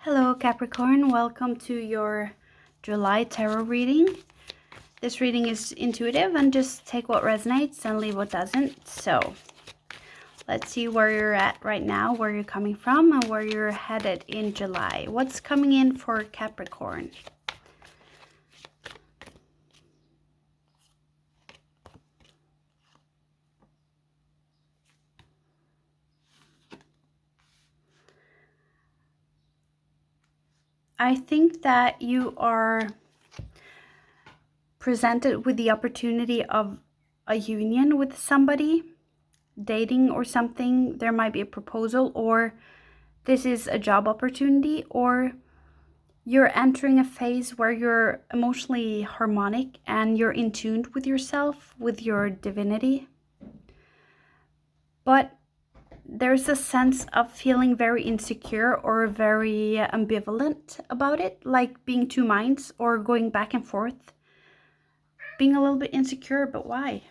Hello Capricorn, welcome to your July tarot reading. This reading is intuitive and just take what resonates and leave what doesn't. So let's see where you're at right now, where you're coming from and where you're headed in July. What's coming in for Capricorn? I think that you are presented with the opportunity of a union with somebody, dating or something. There might be a proposal, or this is a job opportunity, or you're entering a phase where you're emotionally harmonic and you're in tune with yourself, with your divinity. But there's a sense of feeling very insecure or very ambivalent about it, like being two minds or going back and forth, being a little bit insecure. But why?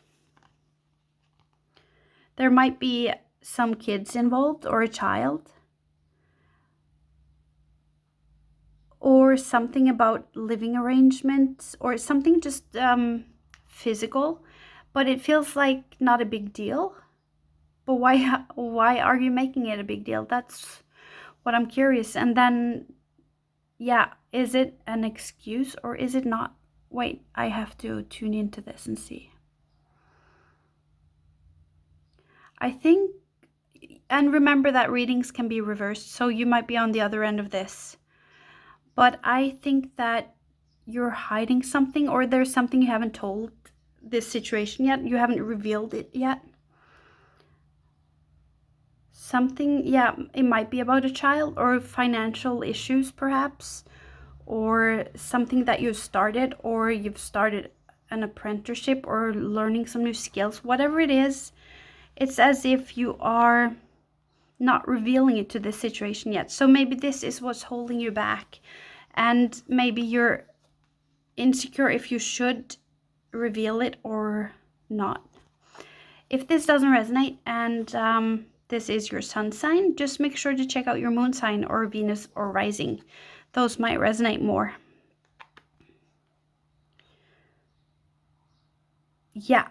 There might be some kids involved or a child, or something about living arrangements, or something just physical, but it feels like not a big deal. But why are you making it a big deal? That's what I'm curious. And then, yeah, is it an excuse or is it not? Wait, I have to tune into this and see. I think, and remember that readings can be reversed, so you might be on the other end of this. But I think that you're hiding something, or there's something you haven't told this situation yet. You haven't revealed it yet. Something, yeah, it might be about a child or financial issues perhaps, or something that you've started, or you've started an apprenticeship or learning some new skills. Whatever it is, it's as if you are not revealing it to this situation yet. So maybe this is what's holding you back, and maybe you're insecure if you should reveal it or not. If this doesn't resonate and this is your sun sign, just make sure to check out your moon sign or Venus or rising. Those might resonate more. Yeah,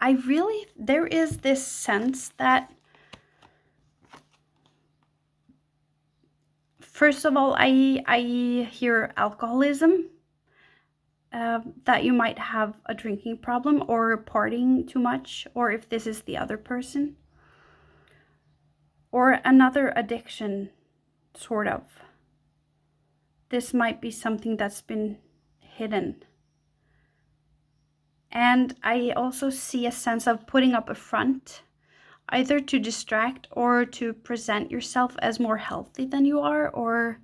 there is this sense that, first of all, I hear alcoholism, that you might have a drinking problem or partying too much, or if this is the other person, or another addiction, sort of. This might be something that's been hidden. And I also see a sense of putting up a front, either to distract or to present yourself as more healthy than you are, or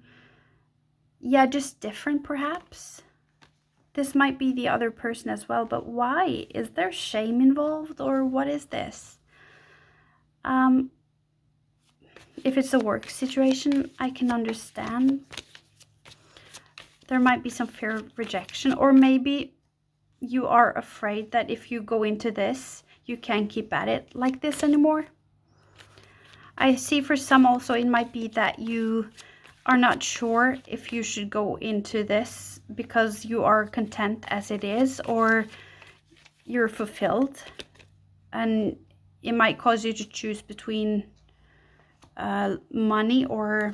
yeah, just different perhaps. This might be the other person as well, but why? Is there shame involved, or what is this? If it's a work situation, I can understand. There might be some fear of rejection, or maybe you are afraid that if you go into this, you can't keep at it like this anymore. I see for some also it might be that you are not sure if you should go into this because you are content as it is, or you're fulfilled, and it might cause you to choose between money or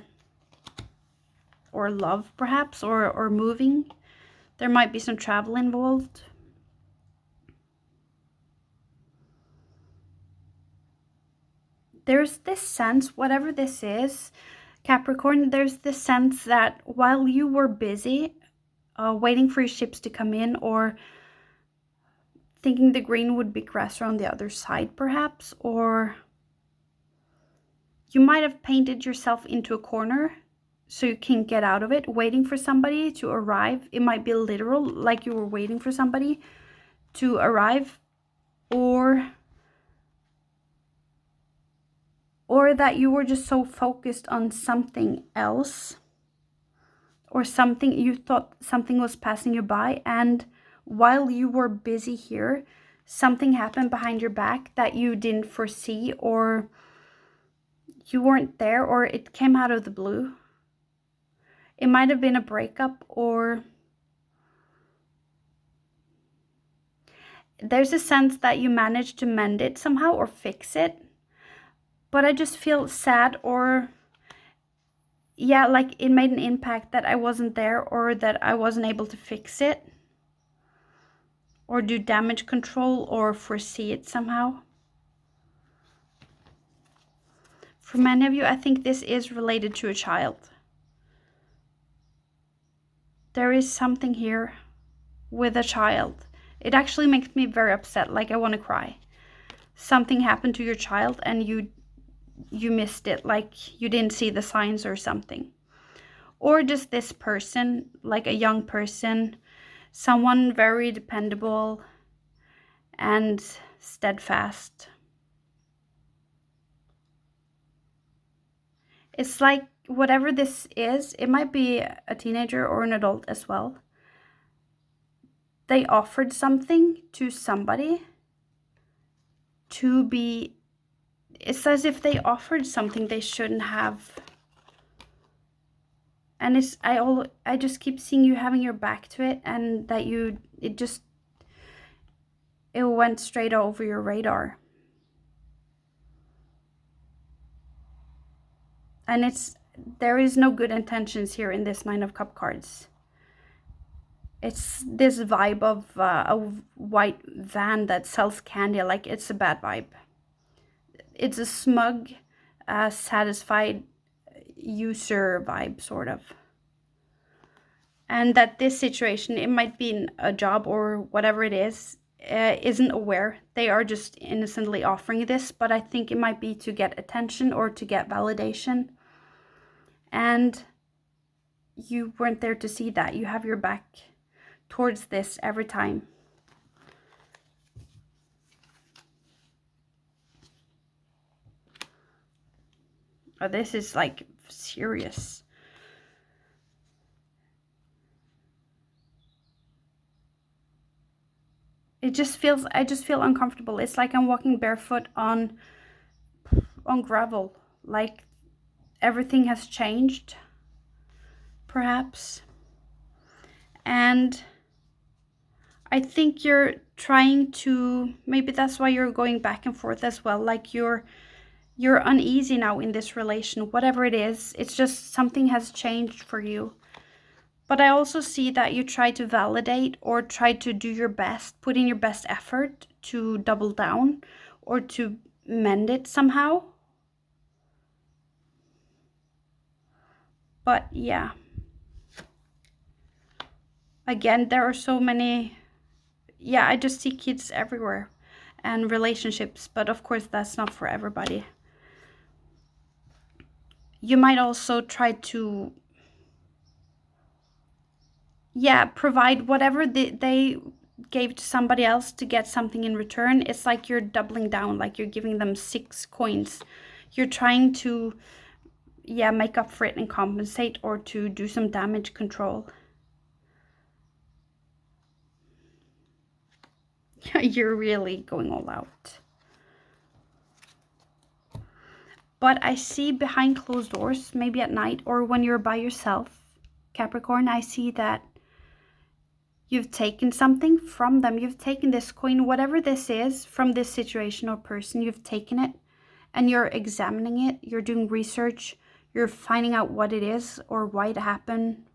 love perhaps, or moving. There might be some travel involved. There's this sense, whatever this is, Capricorn, there's this sense that while you were busy waiting for your ships to come in, or thinking the green would be grass on the other side perhaps, or you might have painted yourself into a corner so you can get out of it, waiting for somebody to arrive. It might be literal, like you were waiting for somebody to arrive, or that you were just so focused on something else, or something you thought something was passing you by, and while you were busy here, something happened behind your back that you didn't foresee, or you weren't there, or it came out of the blue. It might have been a breakup, or there's a sense that you managed to mend it somehow or fix it. But I just feel sad, or yeah, like it made an impact that I wasn't there, or that I wasn't able to fix it or do damage control or foresee it somehow. For many of you, I think this is related to a child. There is something here with a child. It actually makes me very upset, like I want to cry. Something happened to your child and you missed it, like you didn't see the signs or something. Or just this person, like a young person, someone very dependable and steadfast. It's like whatever this is, it might be a teenager or an adult as well. They offered something to somebody to be, it's as if they offered something they shouldn't have. And it's, I just keep seeing you having your back to it, and that it went straight over your radar. And there is no good intentions here in this Nine of Cup cards. It's this vibe of a white van that sells candy, like it's a bad vibe. It's a smug, satisfied user vibe, sort of. And that this situation, it might be in a job or whatever it is, isn't aware. They are just innocently offering this, but I think it might be to get attention or to get validation. And you weren't there to see that. You have your back towards this every time. Oh, this is like serious. I just feel uncomfortable. It's like I'm walking barefoot on gravel. Like everything has changed, perhaps. And I think you're trying to, maybe that's why you're going back and forth as well. Like you're uneasy now in this relation, whatever it is. It's just something has changed for you. But I also see that you try to validate or try to do your best, put in your best effort to double down or to mend it somehow. But yeah. Again, there are so many, yeah, I just see kids everywhere and relationships, but of course that's not for everybody. You might also try to, yeah, provide whatever they gave to somebody else to get something in return. It's like you're doubling down, like you're giving them 6 coins. You're trying to, yeah, make up for it and compensate, or to do some damage control. You're really going all out. But I see behind closed doors, maybe at night or when you're by yourself, Capricorn, I see that you've taken something from them. You've taken this coin, whatever this is, from this situation or person. You've taken it and you're examining it. You're doing research. You're finding out what it is or why it happened.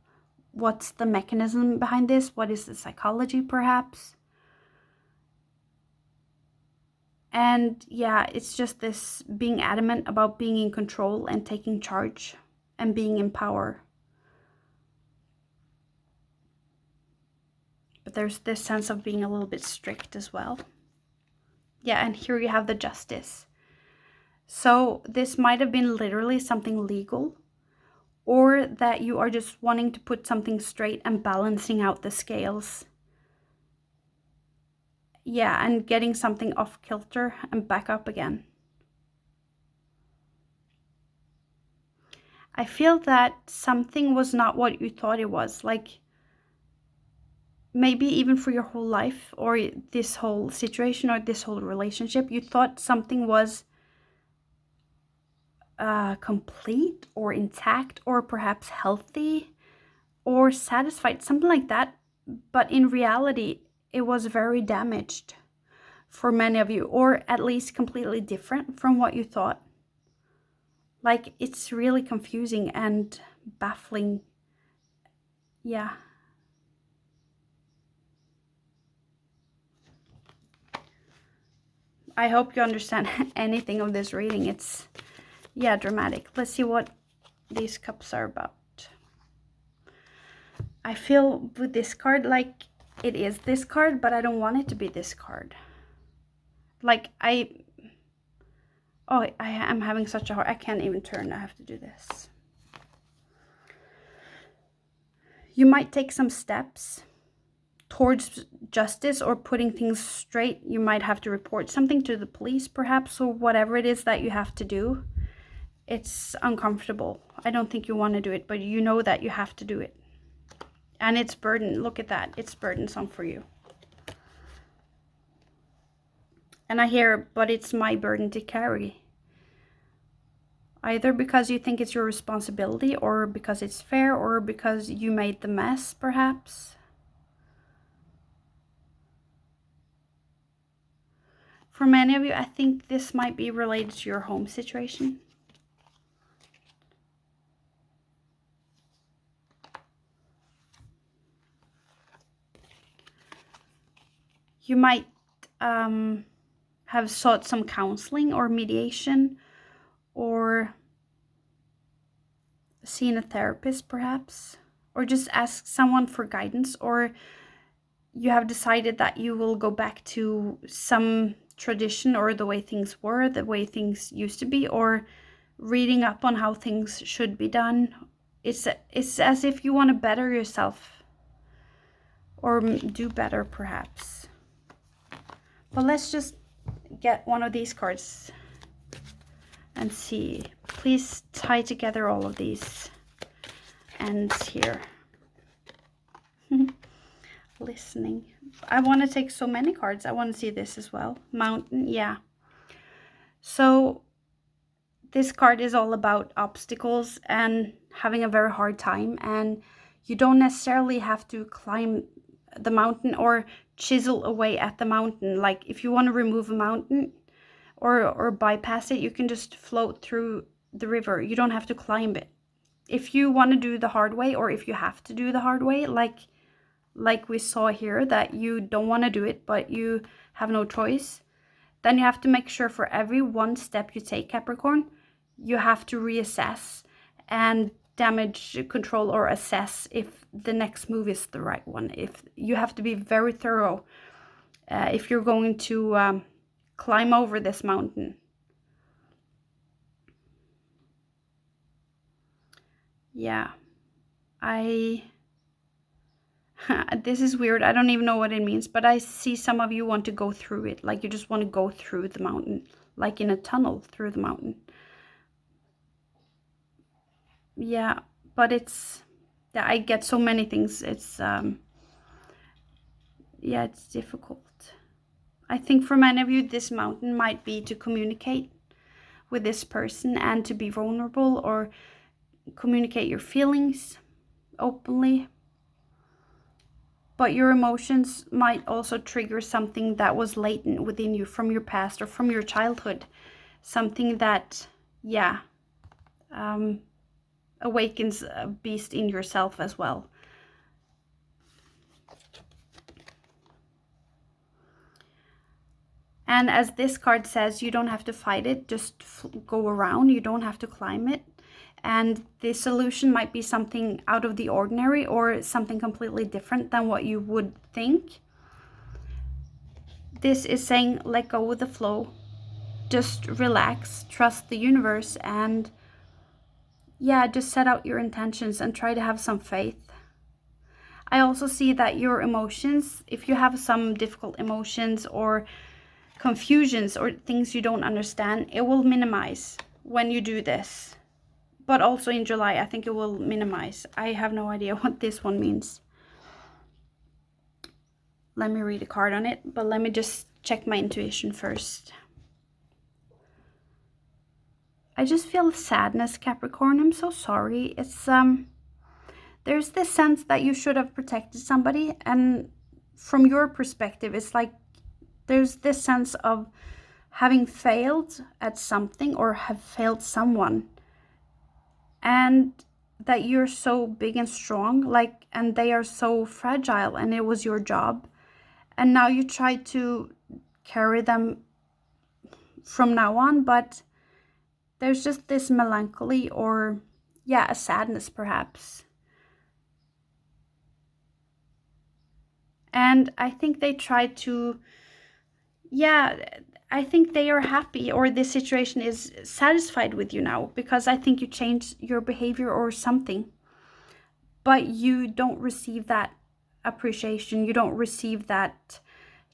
What's the mechanism behind this? What is the psychology, perhaps? And yeah, it's just this being adamant about being in control and taking charge and being in power. But there's this sense of being a little bit strict as well. Yeah, and here you have the Justice. So this might have been literally something legal, or that you are just wanting to put something straight and balancing out the scales. Yeah, and getting something off kilter and back up again. I feel that something was not what you thought it was. Like maybe even for your whole life or this whole situation or this whole relationship, you thought something was complete or intact or perhaps healthy. or satisfied, something like that. But in reality, it was very damaged for many of you, or at least completely different from what you thought. Like, it's really confusing and baffling. Yeah. I hope you understand anything of this reading. It's, yeah, dramatic. Let's see what these cups are about. I feel with this card like it is this card, but I don't want it to be this card. Like, I am having such a hard, I can't even turn, I have to do this. You might take some steps towards justice or putting things straight. You might have to report something to the police perhaps, or whatever it is that you have to do. It's uncomfortable. I don't think you want to do it, but you know that you have to do it. And it's burden. Look at that. It's burdensome for you. And I hear, but it's my burden to carry. Either because you think it's your responsibility, or because it's fair, or because you made the mess, perhaps. For many of you, I think this might be related to your home situation. You might have sought some counseling or mediation, or seen a therapist perhaps, or just ask someone for guidance, or you have decided that you will go back to some tradition or the way things were, the way things used to be, or reading up on how things should be done. It's as if you want to better yourself or do better perhaps. But let's just get one of these cards and see. Please tie together all of these ends here. Listening. I want to take so many cards. I want to see this as well. Mountain, yeah. So this card is all about obstacles and having a very hard time, and you don't necessarily have to climb the mountain or chisel away at the mountain. Like, if you want to remove a mountain or bypass it, you can just float through the river. You don't have to climb it. If you want to do the hard way, or if you have to do the hard way, like we saw here, that you don't want to do it but you have no choice, then you have to make sure for every one step you take, Capricorn, you have to reassess and damage control or assess if the next move is the right one. If you have to be very thorough if you're going to climb over this mountain. Yeah, this is weird. I don't even know what it means, but I see some of you want to go through it. Like, you just want to go through the mountain, like in a tunnel through the mountain. Yeah, but it's, yeah, I get so many things. It's, yeah, it's difficult. I think for many of you, this mountain might be to communicate with this person and to be vulnerable, or communicate your feelings openly. But your emotions might also trigger something that was latent within you from your past or from your childhood. Something that, yeah, awakens a beast in yourself as well. And as this card says, you don't have to fight it, just go around. You don't have to climb it. And the solution might be something out of the ordinary, or something completely different than what you would think. This is saying, let go with the flow. Just relax, trust the universe, and yeah, just set out your intentions and try to have some faith. I also see that your emotions, if you have some difficult emotions or confusions or things you don't understand, it will minimize when you do this. But also in July, I think it will minimize. I have no idea what this one means. Let me read a card on it, but let me just check my intuition first. I just feel sadness, Capricorn. I'm so sorry. It's there's this sense that you should have protected somebody, and from your perspective, it's like there's this sense of having failed at something or have failed someone, and that you're so big and strong, like, and they are so fragile, and it was your job, and now you try to carry them from now on, but there's just this melancholy, or yeah, a sadness perhaps. And I think they try to, yeah, I think they are happy, or this situation is satisfied with you now, because I think you changed your behavior or something, but you don't receive that appreciation, you don't receive that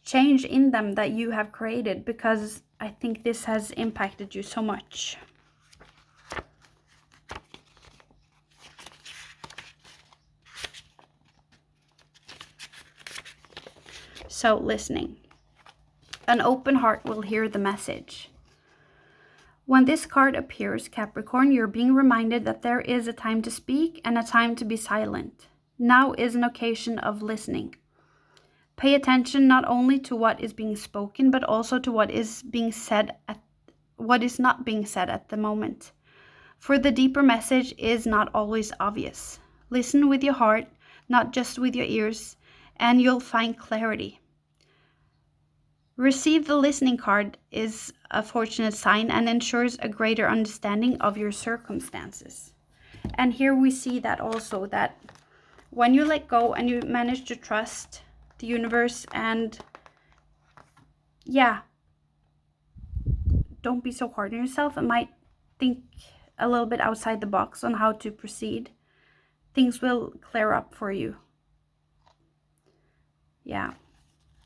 change in them that you have created, because I think this has impacted you so much. So, listening. An open heart will hear the message. When this card appears, Capricorn, you're being reminded that there is a time to speak and a time to be silent. Now is an occasion of listening. Pay attention not only to what is being spoken, but also to what is not being said at the moment. For the deeper message is not always obvious. Listen with your heart, not just with your ears, and you'll find clarity. Receive the listening card is a fortunate sign and ensures a greater understanding of your circumstances. And here we see that also, that when you let go and you manage to trust the universe, and yeah, don't be so hard on yourself, and might think a little bit outside the box on how to proceed, things will clear up for you. Yeah.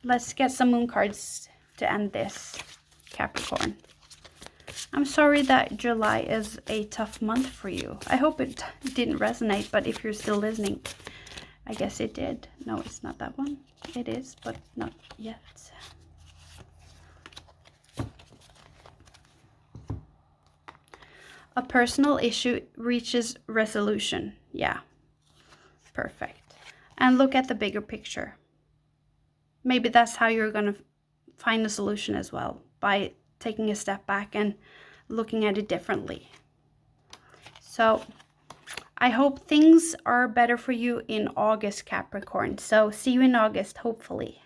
Let's get some moon cards to end this, Capricorn. I'm sorry that July is a tough month for you. I hope it didn't resonate, but if you're still listening, I guess it did. No, it's not that one. It is, but not yet. A personal issue reaches resolution. Yeah, perfect. And look at the bigger picture. Maybe that's how you're going to find a solution as well, by taking a step back and looking at it differently. So I hope things are better for you in August, Capricorn. So see you in August, hopefully.